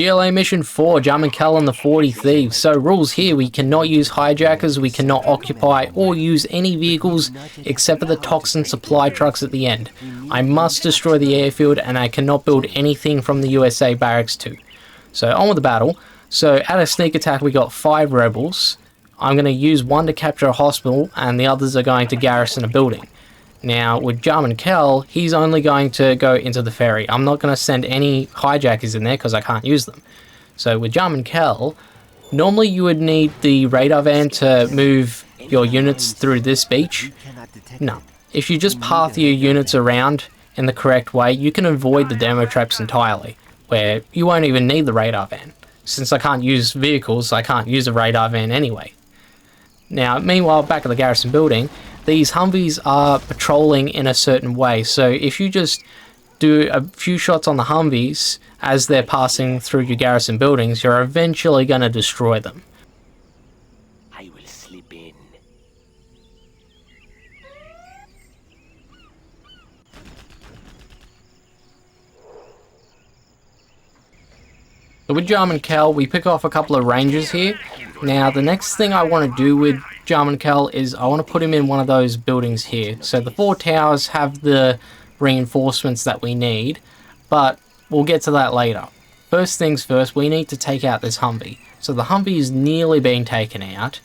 GLA Mission 4, Jarman Kell and the 40 Thieves. So rules here, we cannot use hijackers, we cannot occupy or use any vehicles except for the toxin supply trucks at the end. I must destroy the airfield and I cannot build anything from the USA barracks too. So on with the battle. So at a sneak attack we got 5 rebels. I'm going to use one to capture a hospital and the others are going to garrison a building. Now, with Jarman Kell, he's only going to go into the ferry. I'm not going to send any hijackers in there because I can't use them. So with Jarman Kell, normally you would need the radar van to move your units through this beach. No. If you just path your units around in the correct way, you can avoid the demo traps entirely, where you won't even need the radar van. Since I can't use vehicles, I can't use a radar van anyway. Now, meanwhile, back at the garrison building, these Humvees are patrolling in a certain way, so if you just do a few shots on the Humvees as they're passing through your garrison buildings, you're eventually going to destroy them. I will slip in. So with Jarman Kell, we pick off a couple of rangers here. Now, the next thing I want to do with Jarman Kell is I want to put him in one of those buildings here. So the 4 towers have the reinforcements that we need, but we'll get to that later. First things first, we need to take out this Humvee. So the Humvee is nearly being taken out,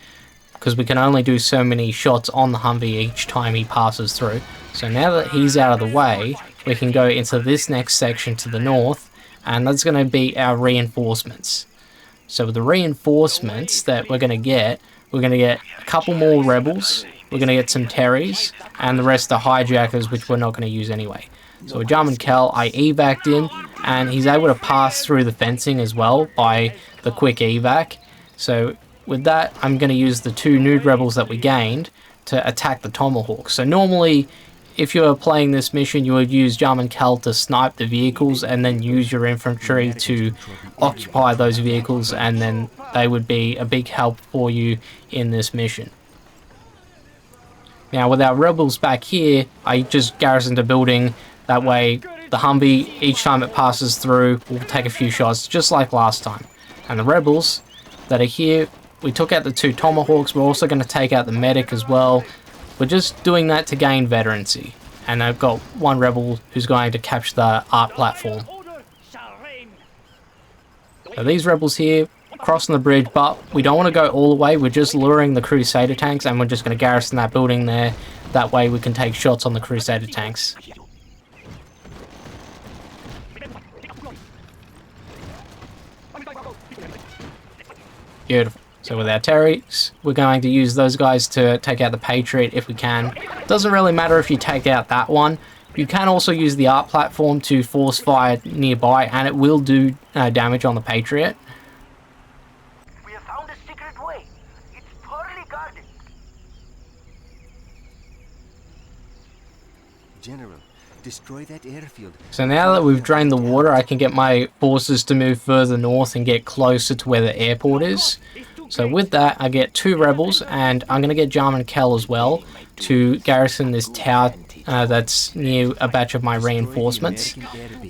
because we can only do so many shots on the Humvee each time he passes through. So now that he's out of the way, we can go into this next section to the north, and that's going to be our reinforcements. So with the reinforcements that we're going to get a couple more rebels, we're going to get some Terries, and the rest are hijackers, which we're not going to use anyway. So with Jarman Kell, I evac'd him, and he's able to pass through the fencing as well by the quick evac. So with that, I'm going to use the 2 nude rebels that we gained to attack the Tomahawk. So normally, if you were playing this mission, you would use Jarman Kell to snipe the vehicles and then use your infantry to occupy those vehicles, and then they would be a big help for you in this mission. Now with our rebels back here, I just garrisoned a building. That way the Humvee, each time it passes through, will take a few shots just like last time. And the rebels that are here, we took out the 2 Tomahawks. We're also going to take out the medic as well. We're just doing that to gain veterancy. And I've got 1 rebel who's going to capture the art platform. So these rebels here, crossing the bridge, but we don't want to go all the way. We're just luring the Crusader tanks, and we're just going to garrison that building there. That way we can take shots on the Crusader tanks. Beautiful. So with our Terries, we're going to use those guys to take out the Patriot if we can. Doesn't really matter if you take out that one. You can also use the art platform to force fire nearby, and it will do damage on the Patriot. We have found a secret way. It's thoroughly guarded. General, destroy that airfield. So now that we've drained the water, I can get my forces to move further north and get closer to where the airport is. So with that, I get 2 rebels, and I'm going to get Jarman Kell as well to garrison this tower that's near a batch of my reinforcements.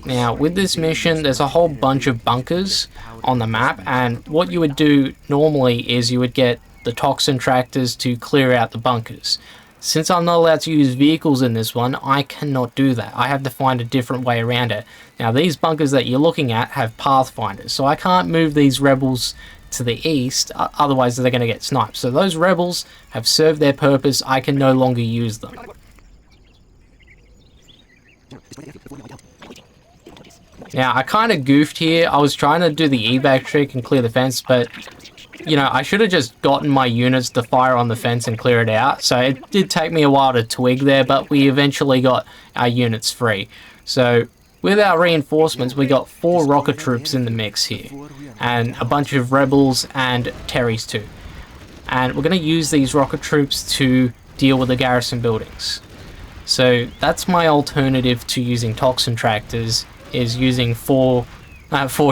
Now with this mission, there's a whole bunch of bunkers on the map, and what you would do normally is you would get the toxin tractors to clear out the bunkers. Since I'm not allowed to use vehicles in this one, I cannot do that. I have to find a different way around it. Now these bunkers that you're looking at have pathfinders, so I can't move these rebels to the east, otherwise they're going to get sniped. So those rebels have served their purpose. I can no longer use them. Now I kind of goofed here. I was trying to do the evac trick and clear the fence, but you know, I should have just gotten my units to fire on the fence and clear it out. So it did take me a while to twig there, but we eventually got our units free. So with our reinforcements, we got 4 rocket troops in the mix here, and a bunch of rebels and Terries too. And we're going to use these rocket troops to deal with the garrison buildings. So that's my alternative to using toxin tractors, is using 4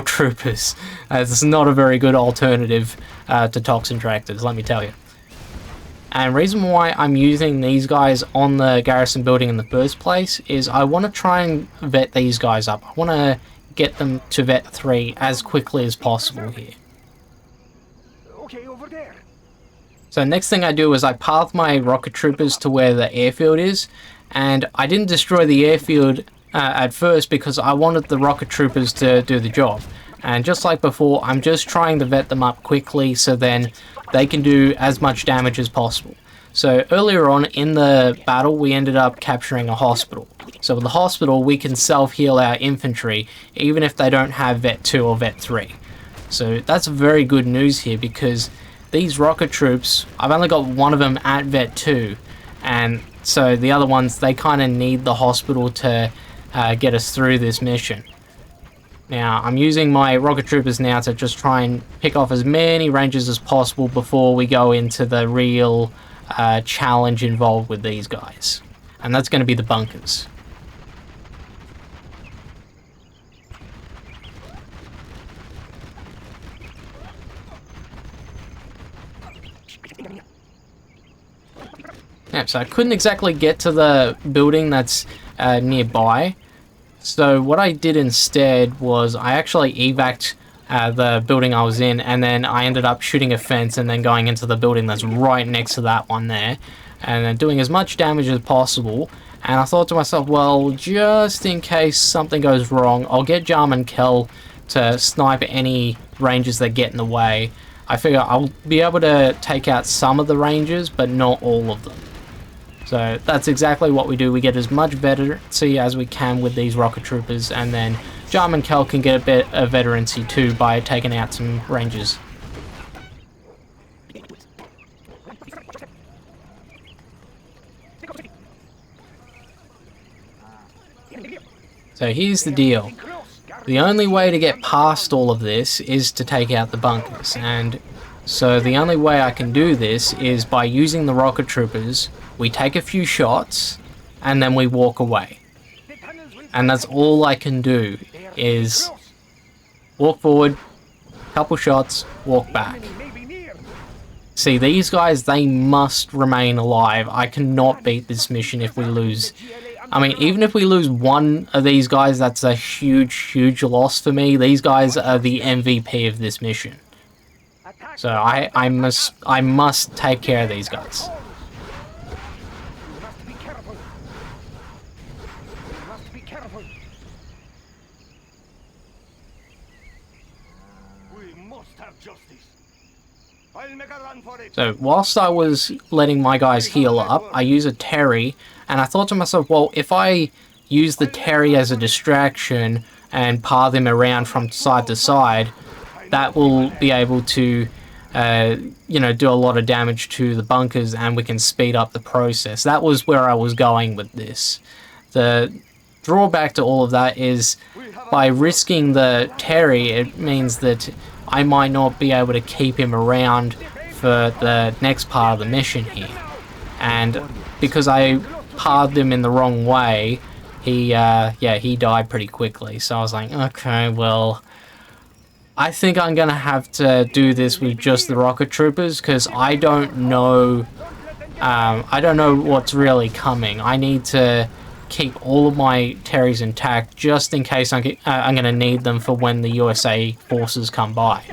troopers. This is not a very good alternative to toxin tractors, let me tell you. And reason why I'm using these guys on the garrison building in the first place is I want to try and vet these guys up. I want to get them to Vet 3 as quickly as possible here. Okay, over there. So next thing I do is I path my rocket troopers to where the airfield is, and I didn't destroy the airfield at first because I wanted the rocket troopers to do the job. And just like before, I'm just trying to vet them up quickly so then they can do as much damage as possible. So earlier on in the battle, we ended up capturing a hospital. So with the hospital, we can self-heal our infantry, even if they don't have Vet 2 or Vet 3. So that's very good news here, because these rocket troops, I've only got one of them at Vet 2, and so the other ones, they kind of need the hospital to get us through this mission. Now, I'm using my rocket troopers now to just try and pick off as many Rangers as possible before we go into the real challenge involved with these guys. And that's going to be the bunkers. Yeah, so I couldn't exactly get to the building that's nearby. So what I did instead was I actually evac'd the building I was in, and then I ended up shooting a fence and then going into the building that's right next to that one there, and then doing as much damage as possible. And I thought to myself, well, just in case something goes wrong, I'll get Jarm and Kel to snipe any Rangers that get in the way. I figure I'll be able to take out some of the Rangers, but not all of them. So that's exactly what we do. We get as much veterancy as we can with these rocket troopers, and then Jarm and Kel can get a bit of veterancy too by taking out some Rangers. So here's the deal. The only way to get past all of this is to take out the bunkers, and so the only way I can do this is by using the rocket troopers. We take a few shots, and then we walk away. And that's all I can do, is walk forward, couple shots, walk back. See, these guys, they must remain alive. I cannot beat this mission if we lose. I mean, even if we lose one of these guys, that's a huge, huge loss for me. These guys are the MVP of this mission. So I must take care of these guys. So whilst I was letting my guys heal up, I use a Terry, and I thought to myself, well, if I use the Terry as a distraction and path him around from side to side, that will be able to, you know, do a lot of damage to the bunkers, and we can speed up the process. That was where I was going with this. The drawback to all of that is by risking the Terry, it means that I might not be able to keep him around for the next part of the mission here. And because I pathed him in the wrong way, he died pretty quickly. So I was like, okay, well, I think I'm gonna have to do this with just the rocket troopers, because I don't know what's really coming. I need to keep all of my Terrys intact just in case I'm gonna need them for when the USA forces come by.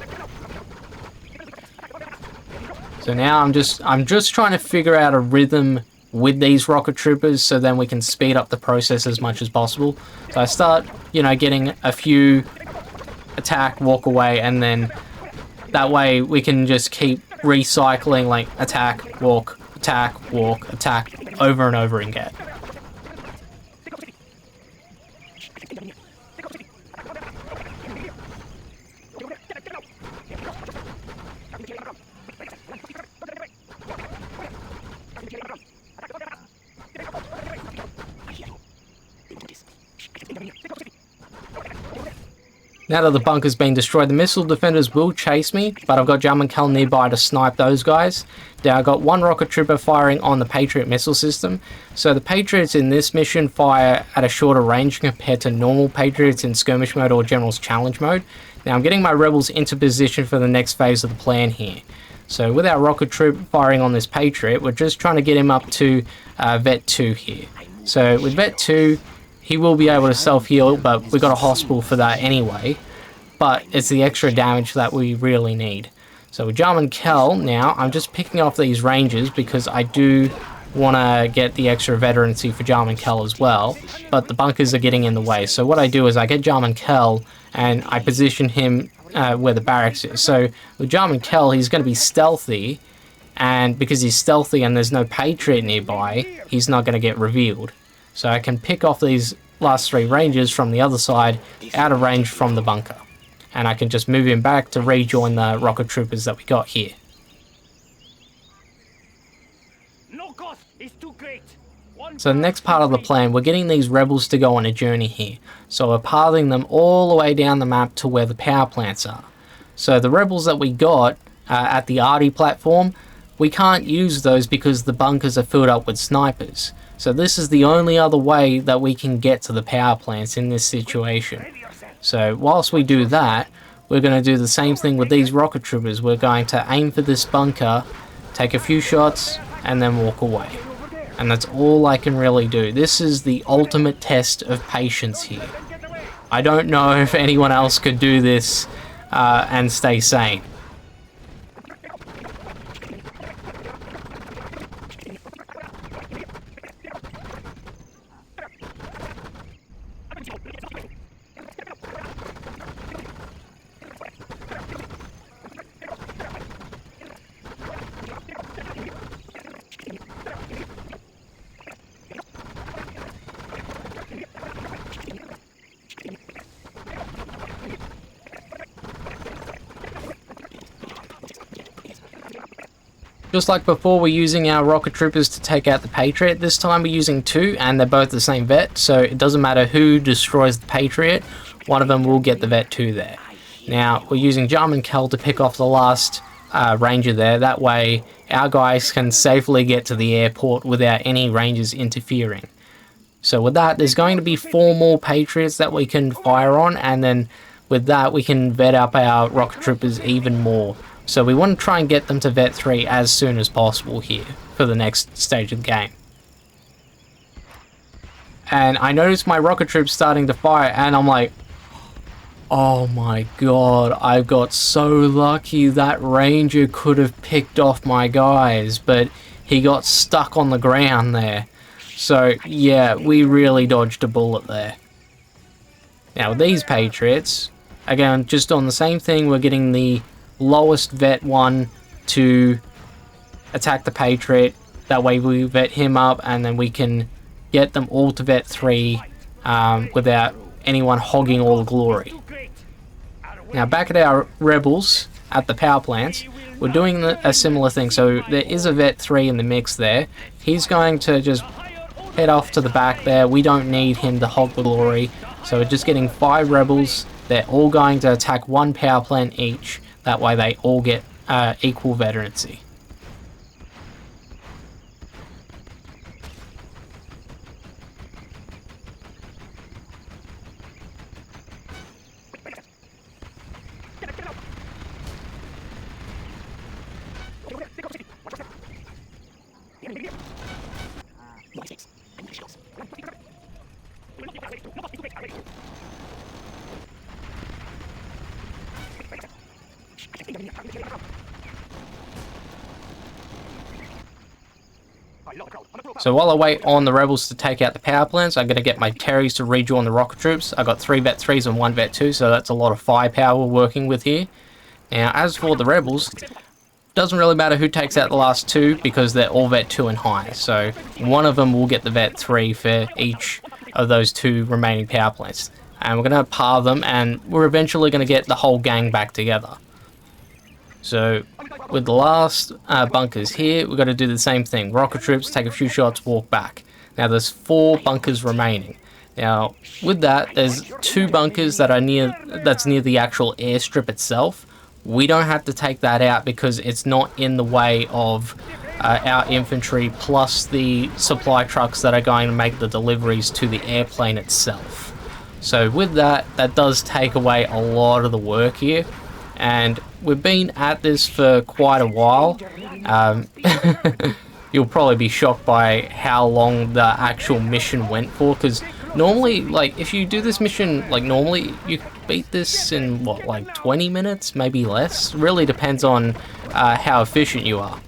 So now I'm just trying to figure out a rhythm with these rocket troopers, so then we can speed up the process as much as possible. So I start, you know, getting a few attack, walk away, and then that way we can just keep recycling, like attack, walk, attack, over and over again. Now that the bunker's been destroyed, the missile defenders will chase me, but I've got Jarm and Kel nearby to snipe those guys. Now I've got one rocket trooper firing on the Patriot missile system. So the Patriots in this mission fire at a shorter range compared to normal Patriots in skirmish mode or General's challenge mode. Now I'm getting my rebels into position for the next phase of the plan here. So with our rocket troop firing on this Patriot, we're just trying to get him up to Vet 2 here. So with Vet 2, he will be able to self-heal, but we got a hospital for that anyway. But it's the extra damage that we really need. So with Jarman Kell now, I'm just picking off these ranges because I do want to get the extra veterancy for Jarman Kell as well, but the bunkers are getting in the way. So what I do is I get Jarman Kell and I position him where the barracks is. So with Jarman Kell, he's going to be stealthy, and because he's stealthy and there's no Patriot nearby, he's not going to get revealed. So I can pick off these last 3 rangers from the other side, out of range from the bunker. And I can just move him back to rejoin the rocket troopers that we got here. So the next part of the plan, we're getting these rebels to go on a journey here. So we're pathing them all the way down the map to where the power plants are. So the rebels that we got at the Arty platform, we can't use those because the bunkers are filled up with snipers. So this is the only other way that we can get to the power plants in this situation. So whilst we do that, we're going to do the same thing with these rocket troopers. We're going to aim for this bunker, take a few shots, and then walk away. And that's all I can really do. This is the ultimate test of patience here. I don't know if anyone else could do this and stay sane. Just like before, we're using our rocket troopers to take out the Patriot. This time we're using 2, and they're both the same vet, so it doesn't matter who destroys the Patriot, one of them will get the vet 2 there. Now, we're using Jarman Kell to pick off the last ranger there. That way, our guys can safely get to the airport without any rangers interfering. So with that, there's going to be 4 more Patriots that we can fire on, and then with that, we can vet up our rocket troopers even more. So we want to try and get them to vet 3 as soon as possible here for the next stage of the game. And I noticed my rocket troops starting to fire, and I'm like, oh my god, I got so lucky. That ranger could have picked off my guys, but he got stuck on the ground there. So yeah, we really dodged a bullet there. Now with these Patriots, again, just on the same thing, we're getting the lowest vet 1 to attack the Patriot. That way we vet him up, and then we can get them all to vet 3 without anyone hogging all the glory. Now back at our rebels at the power plants, we're doing a similar thing. So there is a vet 3 in the mix there. He's going to just head off to the back there. We don't need him to hog the glory. So we're just getting 5 rebels. They're all going to attack 1 power plant each. That way they all get equal veterancy. So while I wait on the rebels to take out the power plants, I'm going to get my Terries to rejoin the rocket troops. I got 3 vet 3s and 1 vet 2, so that's a lot of firepower we're working with here. Now, as for the rebels, doesn't really matter who takes out the last 2 because they're all vet 2 and higher. So one of them will get the vet 3 for each of those 2 remaining power plants. And we're going to par them, and we're eventually going to get the whole gang back together. So with the last bunkers here, we've got to do the same thing. Rocket troops, take a few shots, walk back. Now there's 4 bunkers remaining. Now with that, there's 2 bunkers that are near the actual airstrip itself. We don't have to take that out because it's not in the way of our infantry plus the supply trucks that are going to make the deliveries to the airplane itself. So with that, that does take away a lot of the work here. And we've been at this for quite a while. You'll probably be shocked by how long the actual mission went for, because normally, like, if you do this mission, like, normally you beat this in, what, like 20 minutes, maybe less? Really depends on how efficient you are.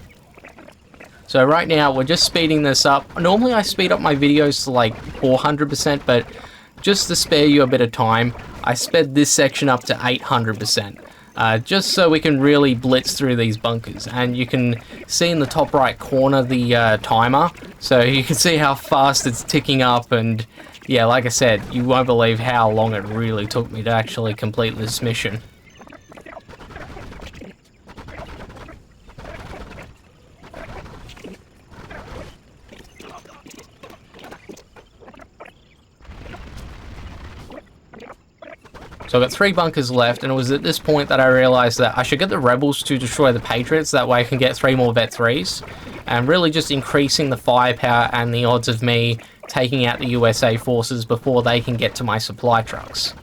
So right now, we're just speeding this up. Normally I speed up my videos to like 400%, but just to spare you a bit of time, I sped this section up to 800%. Just so we can really blitz through these bunkers. And you can see in the top right corner the timer, so you can see how fast it's ticking up. And yeah, like I said, you won't believe how long it really took me to actually complete this mission. So I've got 3 bunkers left, and it was at this point that I realized that I should get the rebels to destroy the Patriots, that way I can get 3 more Vet 3s, and really just increasing the firepower and the odds of me taking out the USA forces before they can get to my supply trucks.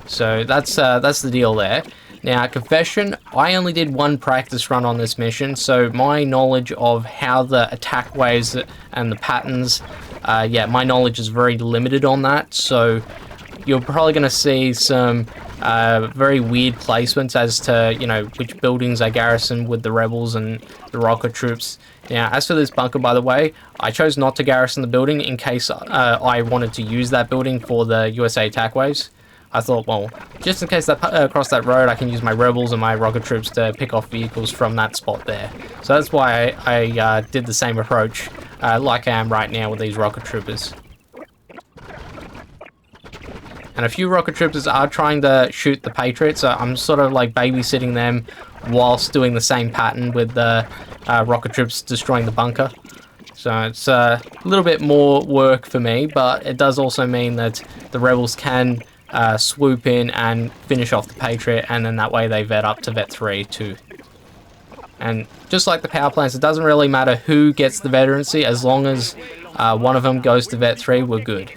So that's the deal there. Now, confession, I only did 1 practice run on this mission, so my knowledge of how the attack waves and the patterns, yeah, my knowledge is very limited on that, so you're probably going to see some very weird placements as to, you know, which buildings I garrison with the rebels and the rocket troops. Now, as for this bunker, by the way, I chose not to garrison the building in case I wanted to use that building for the USA attack waves. I thought, well, just in case I cross that road, I can use my rebels and my rocket troops to pick off vehicles from that spot there. So that's why I did the same approach like I am right now with these rocket troopers. And a few rocket troopers are trying to shoot the Patriots, so I'm sort of like babysitting them whilst doing the same pattern with the rocket troops destroying the bunker. So it's a little bit more work for me, but it does also mean that the rebels can swoop in and finish off the Patriot, and then that way they vet up to Vet 3 too. And just like the power plants, it doesn't really matter who gets the veterancy, as long as one of them goes to Vet 3, we're good.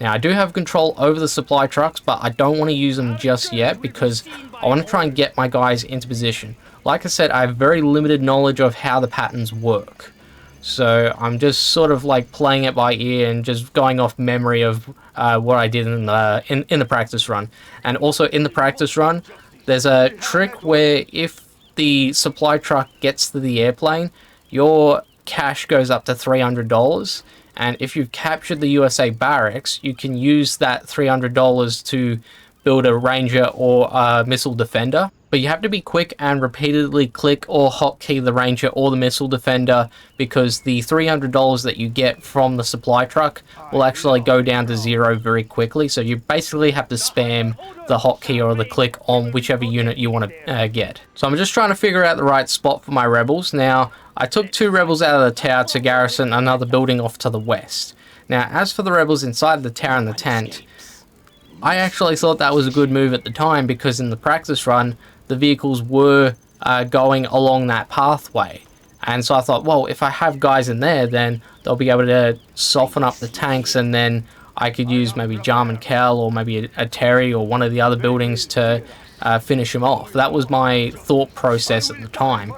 Now, I do have control over the supply trucks, but I don't want to use them just yet because I want to try and get my guys into position. Like I said, I have very limited knowledge of how the patterns work. So I'm just sort of like playing it by ear and just going off memory of what I did in the practice run. And also in the practice run, there's a trick where if the supply truck gets to the airplane, your cash goes up to $300. And if you've captured the USA barracks, you can use that $300 to build a Ranger or a Missile Defender. But you have to be quick and repeatedly click or hotkey the Ranger or the Missile Defender, because the $300 that you get from the supply truck will actually go down to 0 very quickly. So you basically have to spam the hotkey or the click on whichever unit you want to get. So I'm just trying to figure out the right spot for my rebels. Now, I took 2 rebels out of the tower to garrison another building off to the west. Now, as for the rebels inside the tower and the tent, I actually thought that was a good move at the time, because in the practice run, the vehicles were going along that pathway. And so I thought, well, if I have guys in there, then they'll be able to soften up the tanks, and then I could use maybe Jarman Kell or maybe a Terry or one of the other buildings to finish them off. That was my thought process at the time.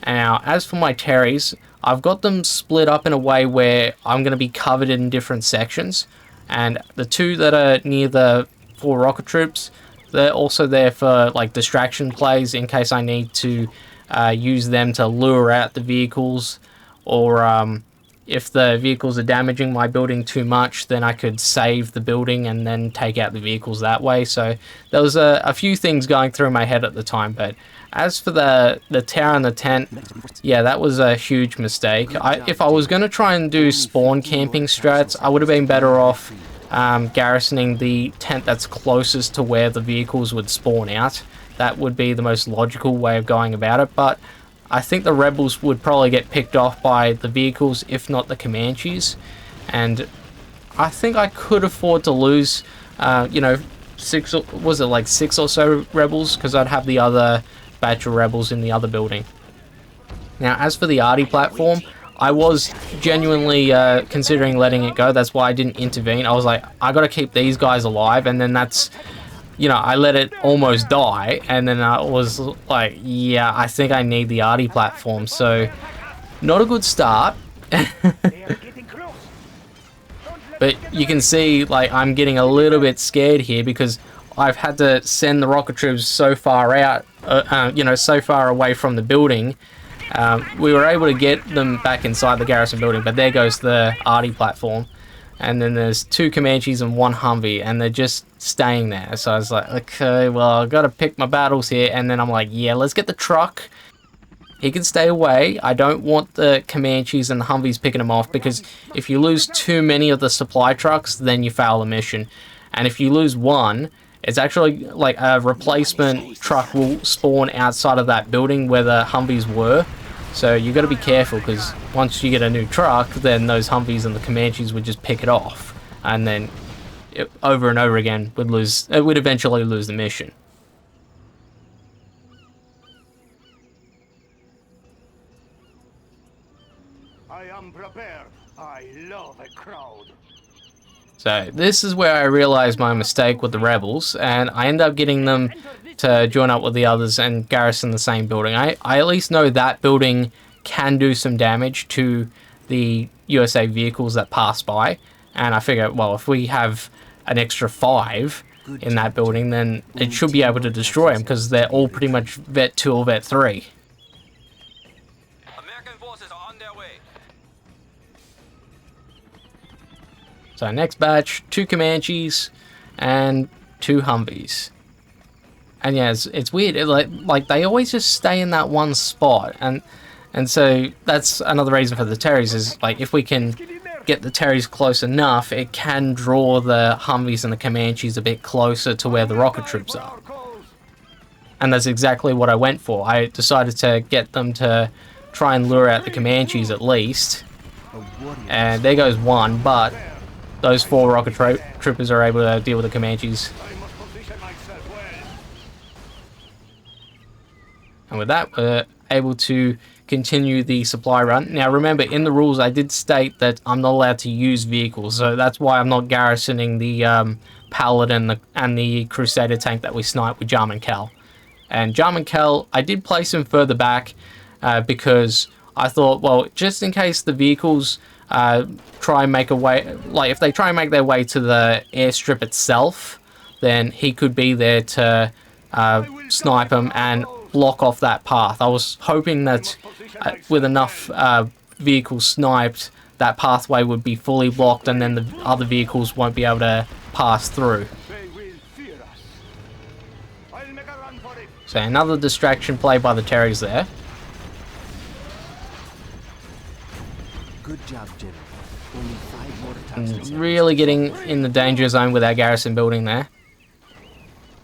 Now, as for my Terrys, I've got them split up in a way where I'm going to be covered in different sections. And the 2 that are near the 4 rocket troops, they're also there for like distraction plays in case I need to use them to lure out the vehicles, or if the vehicles are damaging my building too much, then I could save the building and then take out the vehicles that way. So there was a few things going through my head at the time. But as for the tower and the tent, yeah, that was a huge mistake. If I was going to try and do spawn camping strats, I would have been better off garrisoning the tent that's closest to where the vehicles would spawn out. That would be the most logical way of going about it, but I think the rebels would probably get picked off by the vehicles, if not the Comanches, and I think I could afford to lose, you know, 6 or so rebels, because I'd have the other batch of rebels in the other building. Now, as for the Arty platform, I was genuinely considering letting it go. That's why I didn't intervene. I was like, I gotta keep these guys alive, and then that's, you know, I let it almost die, and then I was like, yeah, I think I need the Arty platform. So, not a good start. But you can see, like, I'm getting a little bit scared here because I've had to send the rocket troops so far out, you know, so far away from the building. We were able to get them back inside the garrison building, but there goes the arty platform. And then there's 2 Comanches and 1 Humvee, and they're just staying there. So I was like, okay, well, I've got to pick my battles here. And then I'm like, yeah, let's get the truck. He can stay away. I don't want the Comanches and the Humvees picking him off, because if you lose too many of the supply trucks, then you fail the mission. And if you lose one, it's actually like a replacement truck will spawn outside of that building where the Humvees were. So you got to be careful, because once you get a new truck, then those Humvees and the Comanches would just pick it off, and then over and over again would eventually lose the mission. I am prepared. I love a crowd. So this is where I realized my mistake with the rebels, and I end up getting them to join up with the others and garrison the same building. I at least know that building can do some damage to the USA vehicles that pass by, and I figure, well, if we have an extra 5 in that building, then it should be able to destroy them, because they're all pretty much Vet 2 or Vet 3. American forces are on their way. So next batch, 2 Comanches and 2 Humvees. And yeah, it's weird. Like they always just stay in that one spot, and so that's another reason for the Terries is, like, if we can get the Terries close enough, it can draw the Humvees and the Comanches a bit closer to where the rocket troops are. And that's exactly what I went for. I decided to get them to try and lure out the Comanches at least. And there goes 1, but those 4 rocket troopers are able to deal with the Comanches. And with that, we're able to continue the supply run. Now remember, in the rules I did state that I'm not allowed to use vehicles, so that's why I'm not garrisoning the Paladin and the Crusader tank that we sniped with Jarman Cal. And Jarman Cal, I did place him further back because I thought, well, just in case the vehicles try and make a way, like if they try and make their way to the airstrip itself, then he could be there to snipe them and block off that path. I was hoping that with enough vehicles sniped, that pathway would be fully blocked, and then the other vehicles won't be able to pass through. So another distraction play by the Terries there. Good job, General. Only 5 more attacks. Really getting in the danger zone with our garrison building there.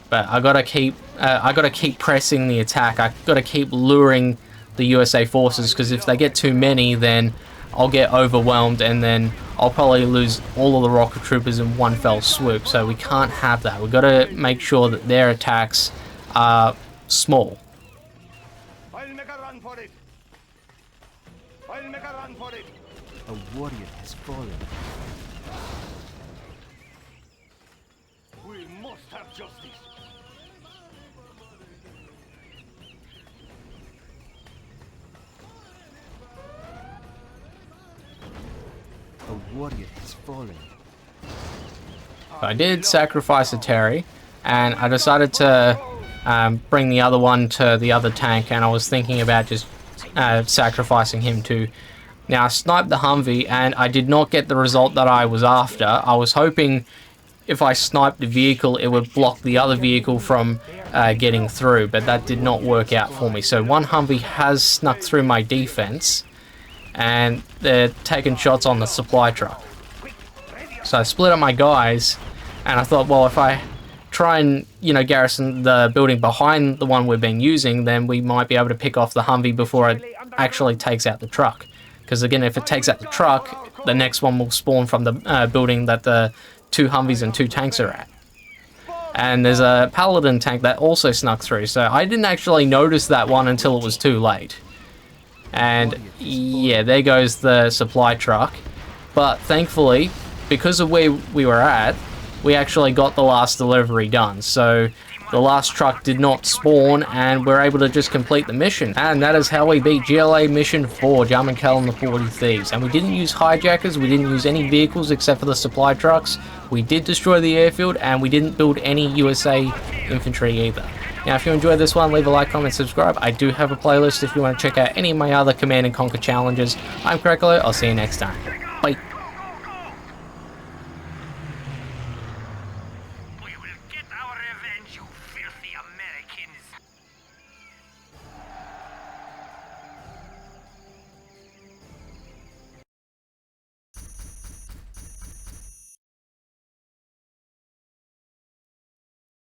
But I gotta keep pressing the attack. I gotta keep luring the USA forces, because if they get too many, then I'll get overwhelmed, and then I'll probably lose all of the rocket troopers in one fell swoop. So we can't have that. We've got to make sure that their attacks are small. I'll make a run for it. I'll make a run for it. A warrior has fallen. We must have justice. A warrior has fallen. I did sacrifice a Terry, and I decided to bring the other one to the other tank, and I was thinking about just sacrificing him too. Now I sniped the Humvee, and I did not get the result that I was after. I was hoping if I sniped the vehicle, it would block the other vehicle from getting through, but that did not work out for me. So one Humvee has snuck through my defense, and they're taking shots on the supply truck. So I split up my guys, and I thought, well, if I try and, garrison the building behind the one we've been using, then we might be able to pick off the Humvee before it actually takes out the truck. Because again, if it takes out the truck, the next one will spawn from the building that the 2 Humvees and 2 tanks are at. And there's a Paladin tank that also snuck through, so I didn't actually notice that one until it was too late. And yeah, there goes the supply truck. But thankfully, because of where we were at, we actually got the last delivery done. So the last truck did not spawn, and we're able to just complete the mission. And that is how we beat GLA Mission 4, Jarman Kell and the 40 Thieves. And we didn't use hijackers, we didn't use any vehicles except for the supply trucks. We did destroy the airfield, and we didn't build any USA infantry either. Now, if you enjoyed this one, leave a like, comment, subscribe. I do have a playlist if you want to check out any of my other Command & Conquer challenges. I'm GLA, I'll see you next time. Bye.